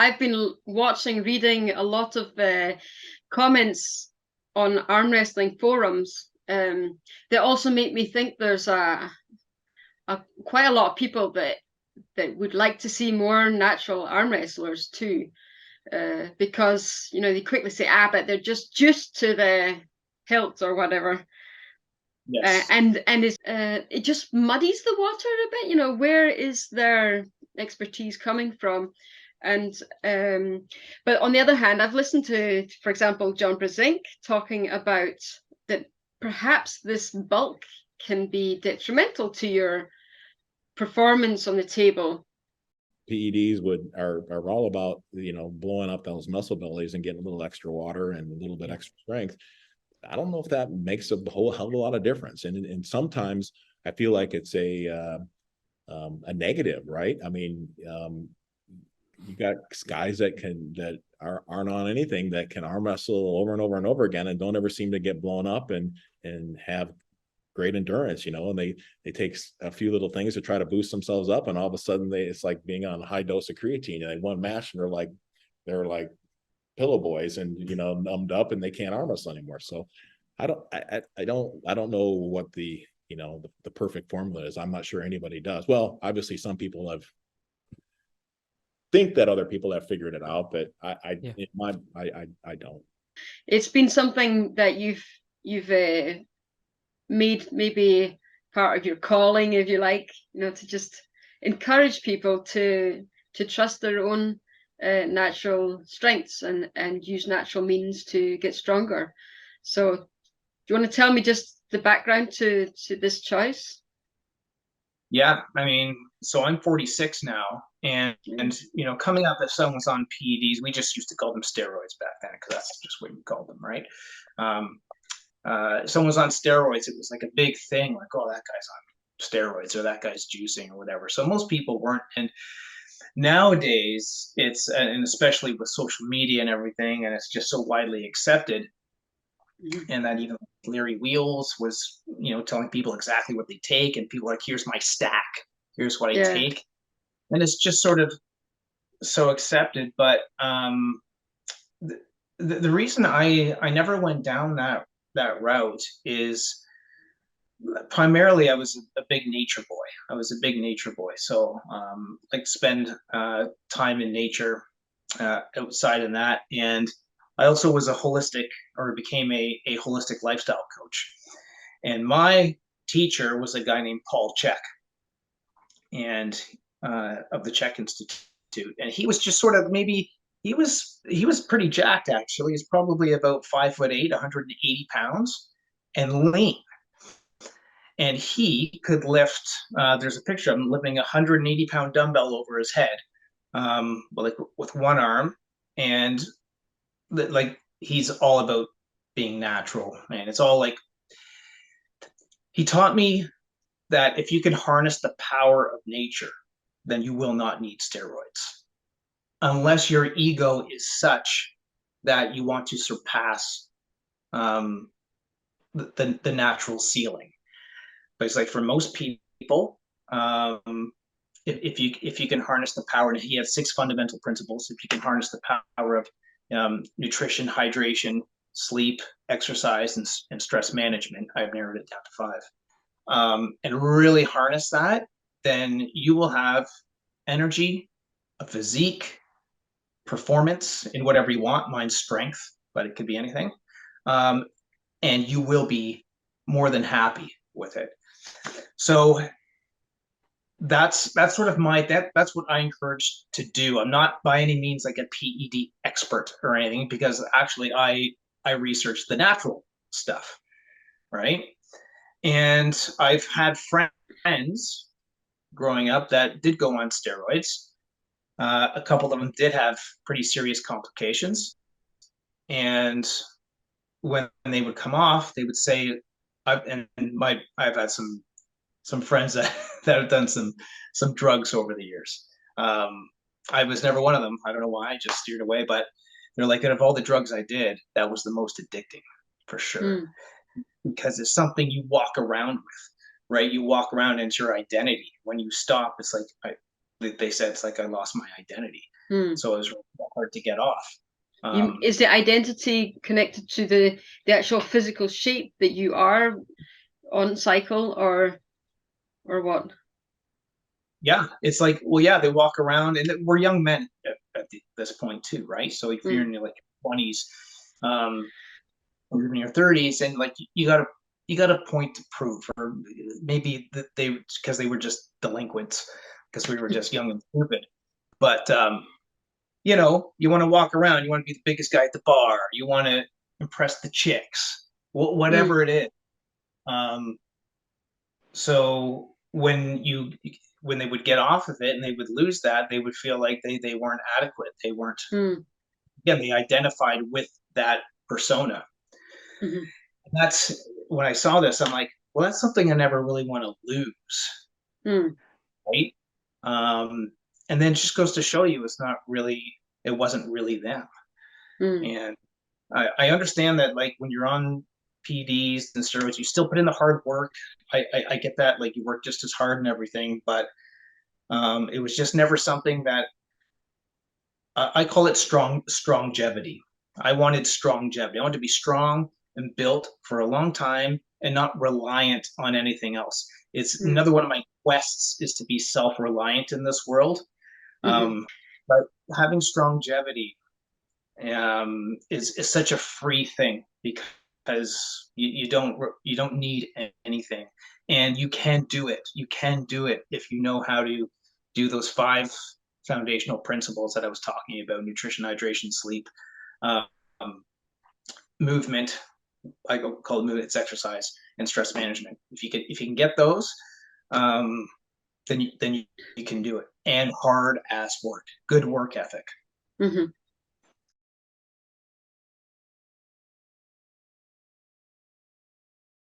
I've been reading a lot of comments on arm wrestling forums. That also make me think there's quite a lot of people that would like to see more natural arm wrestlers too, because they quickly say, but they're just juiced to the hilt or whatever. Yes. And it just muddies the water a bit. Where is their expertise coming from? And but on the other hand, I've listened to, for example, John Brzenk talking about that perhaps this bulk can be detrimental to your performance on the table. PEDs are all about blowing up those muscle bellies and getting a little extra water and a little bit extra strength. I don't know if that makes a whole hell of a lot of difference, and sometimes I feel like it's a negative, right? I mean, you got guys that aren't on anything that can arm wrestle over and over and over again and don't ever seem to get blown up and have great endurance, and they take a few little things to try to boost themselves up, and all of a sudden it's like being on a high dose of creatine, and they one match and they're like pillow boys and numbed up and they can't arm wrestle anymore. So I don't know what the the perfect formula is. I'm not sure anybody does. Well, obviously some people think that other people have figured it out, but I don't. It's been something that you've made maybe part of your calling, if you like, to just encourage people to trust their own natural strengths and use natural means to get stronger. So do you want to tell me just the background to this choice? Yeah, I mean, so I'm 46 now, and coming up, if someone's on PEDs, we just used to call them steroids back then because that's just what we called them, right? Someone's on steroids, it was like a big thing, like, oh, that guy's on steroids or that guy's juicing or whatever. So most people weren't. And nowadays it's, and especially with social media and everything, and it's just so widely accepted, and that even Larry Wheels was, telling people exactly what they take, and people are like, here's my stack, here's what I take. And it's just sort of so accepted. But the reason I never went down that route is primarily I was a big nature boy. So like spend time in nature, outside in that. And I also was became a holistic lifestyle coach. And my teacher was a guy named Paul Chek, and of the Chek Institute. And he was just sort of he was pretty jacked, actually. He's probably about 5'8", 180 pounds, and lean. And he could lift, there's a picture of him lifting a 180-pound dumbbell over his head, like with one arm. And like, he's all about being natural, and it's all like, he taught me that if you can harness the power of nature, then you will not need steroids, unless your ego is such that you want to surpass the natural ceiling. But it's like, for most people, if you can harness the power, and he has 6 fundamental principles. If you can harness the power of nutrition, hydration, sleep, exercise, and stress management, I've narrowed it down to 5, and really harness that, then you will have energy, a physique, performance in whatever you want. Mine's strength, but it could be anything. And you will be more than happy with it. So that's sort of that's what I encourage to do. I'm not by any means like a PED expert or anything, because actually I researched the natural stuff, right? And I've had friends growing up that did go on steroids. A couple of them did have pretty serious complications, and when they would come off, they would say, I've had some friends that have done some drugs over the years. I was never one of them. I don't know why. I just steered away. But they're like, out of all the drugs I did, that was the most addicting, for sure. Because it's something you walk around with, right? You walk around, and it's your identity. When you stop, it's like, they said, it's like I lost my identity. So I was hard to get off. Is the identity connected to the actual physical shape that you are on cycle, or what? Yeah, it's like, well, yeah, they walk around, and we're young men at this point too, right? So if you're in your like 20s, or you're in your 30s, and like you got a point to prove, or maybe that because they were just delinquents, because we were just young and stupid. But you know, you want to walk around, you want to be the biggest guy at the bar, you want to impress the chicks, whatever it is. So when they would get off of it and they would lose that, they would feel like they weren't adequate. They weren't, again, they identified with that persona. And that's when I saw this, I'm like, well, that's something I never really want to lose. Right. And then it just goes to show you it wasn't really them. And I understand that, like, when you're on PEDs and steroids, you still put in the hard work. I get that, like, you work just as hard and everything, but it was just never something that I call it strongevity. I wanted strongevity. I wanted to be strong and built for a long time and not reliant on anything else. It's another one of my quests is to be self-reliant in this world. But having strongevity is such a free thing, because you don't need anything, and you can do it. You can do it if you know how to do those 5 foundational principles that I was talking about: nutrition, hydration, sleep, movement. I call it movement, it's exercise, and stress management. If you can get those, then you can do it. And hard ass work, good work ethic.